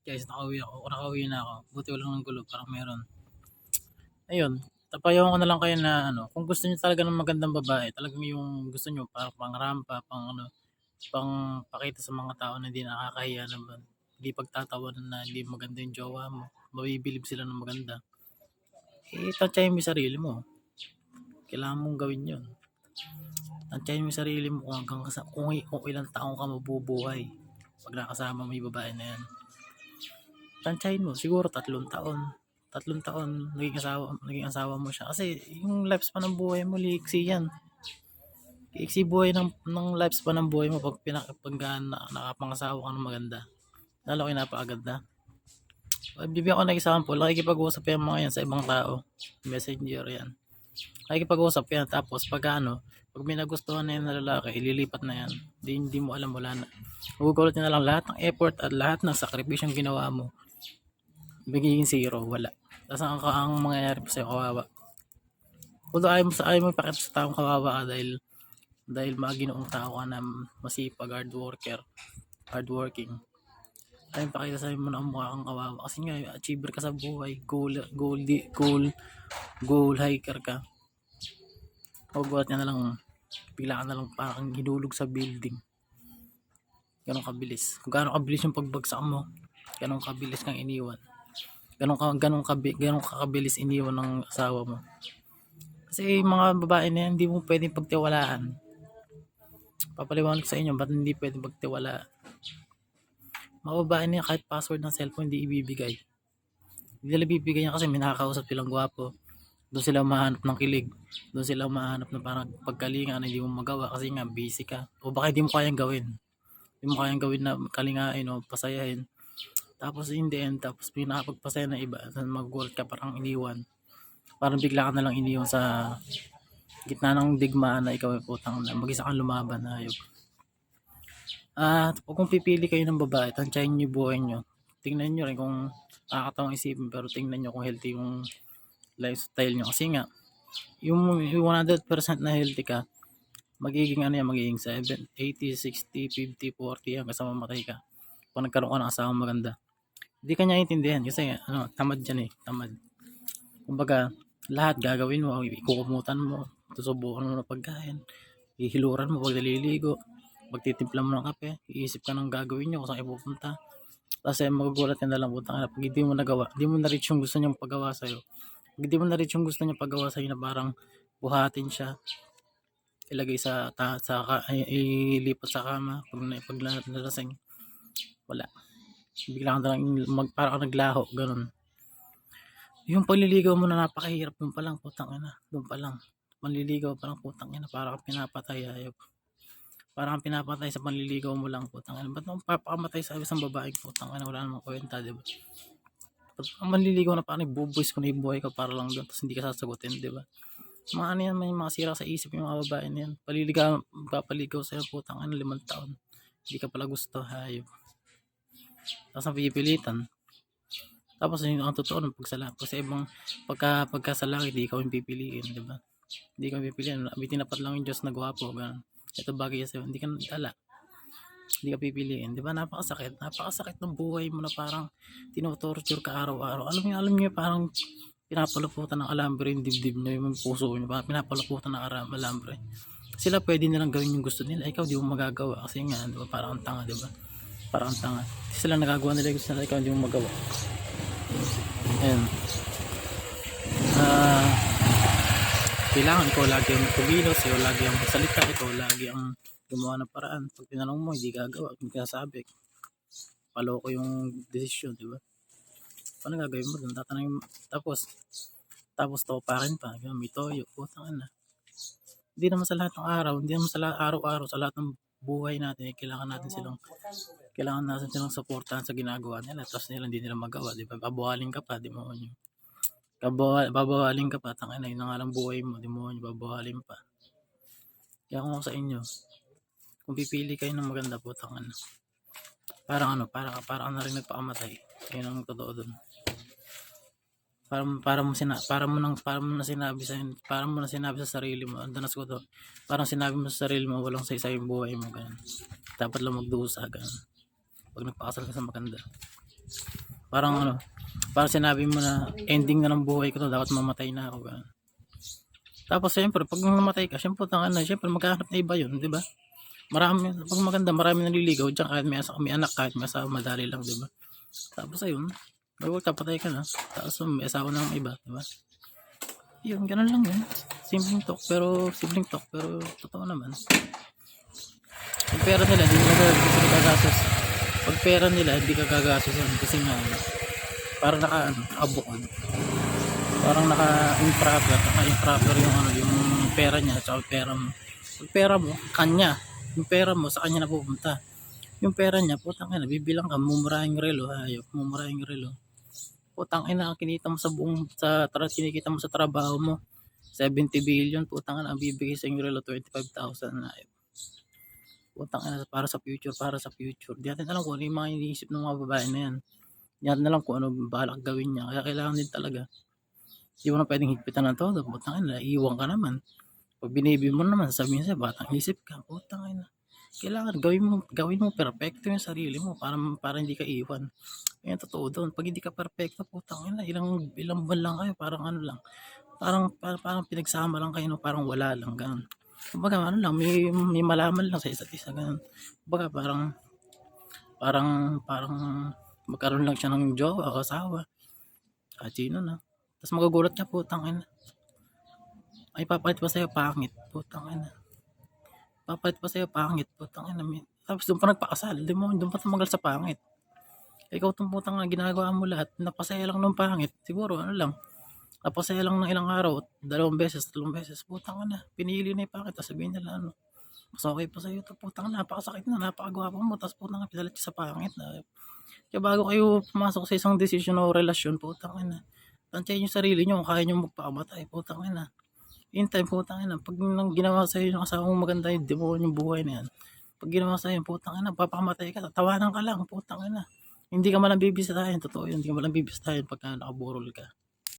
Guys, nakauwi na ako. Buti walang nanggulo, parang meron. Ayun, tapayawan ko na lang kayo na ano, kung gusto niyo talaga ng magandang babae, talagang yung gusto niyo parang pangrampa, pang ano, pang pakita sa mga tao na hindi nakakahiya naman. Hindi pagtatawanan na hindi maganda yung jowa mo. Mabibilib sila ng maganda. Tansyahin mo yung sarili mo. Kailangan mong gawin yun. Tansyahin mo yung sarili mo kung ilang taong ka mabubuhay. Pag nakasama mo yung babae na yan. Tansyahin mo, siguro 3 taon. 3 taon, naging asawa mo siya. Kasi yung lifespan ng buhay mo, liiksi yan. Liiksi buhay ng lifespan ng buhay mo pag nakapangasawa ka ng maganda. Lalo kayo napakaganda. Bibigyan ko ng example, nakikipag-usap yung mga yan sa ibang tao. Messenger yan. Nakikipag-usap yan, tapos pag may nagustuhan na yan na lalaki, ililipat na yan. Hindi mo alam, wala na. Magugulat na lang lahat ng effort at lahat ng sakripisyong ginawa mo. Magiging zero, wala. Tapos ang mangyayari pa sa'yo, kawawa. Kung ayaw mo ipakita sa taong kawawa ka dahil maginoong tao ka na masipag, hardworking. Ayaw pakita sa'yo mo na mukha kang kawawa. Kasi nga, achiever ka sa buhay. Goal hiker ka. Magugulat niya na lang, bigla ka na lang parang hinulog sa building. Ganun kabilis. Kung gaano kabilis yung pagbagsak mo, ganun kabilis kang iniwan. Ganun kakabilis iniwan ng asawa mo. Kasi mga babae na yan, hindi mo pwedeng pagtiwalaan. Papaliwanag sa inyo, ba't hindi pwedeng pagtiwalaan? Mga babae na yan, kahit password ng cellphone, hindi ibibigay. Hindi nila bibigay yan kasi may nakakausap silang gwapo. Doon sila mahanap ng kilig. Doon sila mahanap ng parang pagkalinga na hindi mo magawa kasi nga busy ka. O baka hindi mo kayang gawin. Hindi mo kayang gawin na kalingain o pasayahin. Tapos in the end, tapos pinakapagpasaya ng iba, magugulat ka parang iniwan. Parang bigla ka na lang iniwan sa gitna ng digmaan na ikaw ay putang na mag-isa kang lumaban, hayop. Kung pipili kayo ng babae, tansyahin niyo yung buhay niyo. Tingnan niyo rin kung nakakatawang isipin, pero tingnan niyo kung healthy yung lifestyle niyo. Kasi nga, yung 100% na healthy ka, magiging magiging 7, 80, 60, 50, 40 hanggang sa mamatay ka. Kung nagkaroon ka ng asawang maganda. Hindi ka niya intindihan kasi tamad yan tamad. Kumbaga, lahat gagawin mo, ikukumutan mo, susubukan mo ng pagkain, hihiluran mo pag naliligo, magtitimpla mo ng kape, iisip ka ng gagawin niyo kung saan ipupunta. Kasi magugulat ka na lang, putang ina, pag hindi mo nagawa, hindi mo na-reach yung gusto niyang pagawa sa'yo. Pag hindi mo na-reach yung gusto niyang pagawa sa'yo na parang buhatin siya, ilagay ilipat sa kama, pag nalasing, wala. Bigla ka lang parang naglaho, ganun. Yung pagliligaw mo na napakahirap, doon pa lang, putang ina, doon pa lang. Manliligaw pa lang, putang ina, parang kang pinapatay, ayop. Parang kang pinapatay sa panliligaw mo lang, putang ina. Ba't mo papakamatay sa isang babae, putang ina, wala namang kwenta, diba? Ang manliligaw na parang ibubuwis ko na yung buhay ko para lang doon, tapos hindi ka sasagutin, diba? Mga yan, may mga sira sa isip yung mga babae na yan. Papaligaw sa'yo, putang ina, 5 taon. Hindi ka pala gusto, hayop. Tapos napipilitan. Tapos yun ang totoo ng pagsalaki. Kasi ibang pagkasalaki, di ikaw yung pipiliin, di ba? Hindi ka pipiliin. Tinapat lang yung Diyos na gwapo. Ganun. Ito bagay sa'yo. Hindi ka tala. Hindi ka pipiliin. Di ba? Napakasakit. Napakasakit ng buhay mo na parang tinotorture ka araw-araw. Alam niyo parang pinapaluputan ng alambre yung dibdib nyo, yung puso nyo. Pinapaluputan ng alambre. Sila pwede nilang gawin yung gusto nila. Ikaw di mo magagawa. Kasi nga, di ba? Parang ang tanga, di ba? Parang ang tanga. Sila nagagawa nila yung gusto nila. Ikaw di mo magawa. Ayan. Kailangan ikaw lagi ang kumilos, ikaw lagi ang magsalita, ikaw lagi ang gumawa ng paraan. Pag tinanong mo, hindi gagawa, hindi kasabi. Paloko yung desisyon, di ba? Paano gagawin mo doon? Tatanungin mo, tapos topakin pa, may toyo, putang ina. Hindi naman sa lahat ng araw, hindi naman sa araw-araw, sa lahat ng buhay natin, kailangan natin silang suportahan sa ginagawa nila, tapos nila hindi nila magawa, di ba? Babawaling ka pa, di mo nyo. Babawaling ka pa, tangina, yun na nga lang buhay mo, di mo nyo babawaling pa. Kaya kung ako sa inyo, kung pipili kayo ng maganda, putang ina. Parang parang na rin nagpakamatay. Yun ang totoo dun. Para mo na sinabi sa sarili mo, andanas ko to. Parang sinabi mo sa sarili mo, walang saysay yung buhay mo, ganun. Dapat lang magdusa, ganun. Pag nagpakasal ka sa maganda. Parang ano, parang sinabi mo na ending na ng buhay ko to, dapat mamatay na ako, ganun. Tapos siyempre, pag namatay ka, siyempre siyempre maghahanap na iba yun, di ba? Marami, pag maganda, marami naliligaw diyan, kahit may anak, kahit may asawa, madali lang, di ba? Tapos ayun, patay ka na, tapos may asawa na ng iba, di ba? Yun, ganun lang yun. Simpleng talk, pero totoo naman. Pag pera nila, hindi ka gagastos. Pag pera nila, hindi ka gagastos kasi nga, parang nakabukod. Parang naka-improper yung pera niya at saka pera mo. Pag pera mo, kanya. Yung pera mo, sa kanya na pupunta. Yung pera niya, putang ina, bibilang ka, mumurahing relo, hayop, mumurahing relo. Putang ina, kinikita mo sa trabaho mo, 70 billion, putang ina, ang bibigay sa yung relo, 25,000 na. Putang ina, para sa future. Di natin alam kung ano yung mga iniisip ng mga babae na yan. Di natin alam kung ano balak gawin niya. Kaya kailangan din talaga. Di mo na pwedeng higpitan ng todo. Putang ina, iiwan ka naman. Pag binibi mo naman, sabihin sa'yo, batang isip ka. Putang ina. Kailangan gawin mo perfecto yung sarili mo para hindi ka iwan. Yan totoo doon. Pag hindi ka perfecto, putang ina, ilang buwan lang kayo, parang ano lang. Parang pinagsama lang kayo, no? Parang wala lang, ganun. Kumbaga ano lang, may malaman lang sa isa't isa, ganun. Kumbaga parang magkaroon lang siya ng jowa o asawa. Kahit sino na. Tapos magugulat ka, putang ina. Ay, papalit pa sa'yo, pangit. Putang ina. Papalit pa sa'yo, pangit. Putang ina. Tapos doon pa nagpakasal. Doon pa tumagal sa pangit. Ikaw itong putang na ginagawa mo lahat. Napasaya lang ng pangit. Siguro, ano lang. Napasaya lang ng ilang araw. 2 beses, 3 beses. Putang ina. Pinili na yung pangit. Tapos sabihin nila, ano. Mas okay pa sa'yo ito. Putang ina. Napakasakit na. Napakagwapo mo. Tapos putang ina. Pinalit sa pangit na. Kaya bago kayo pumasok sa isang desisyon o relasyon, putang ina. Tansyahin yung sarili nyo kung kaya nyo magpakamatay. Putang ina. In time, putang ina. Pag ginawa sa'yo yung asawa mong maganda yung demonyo yung buhay na yan. Pag ginawa sa'yo, putang ina, papakamatay ka. Tawanan ka lang, putang ina. Hindi ka malang bibisitahin. Totoo yun. Hindi ka malang bibisitahin pagka nakaburol ka.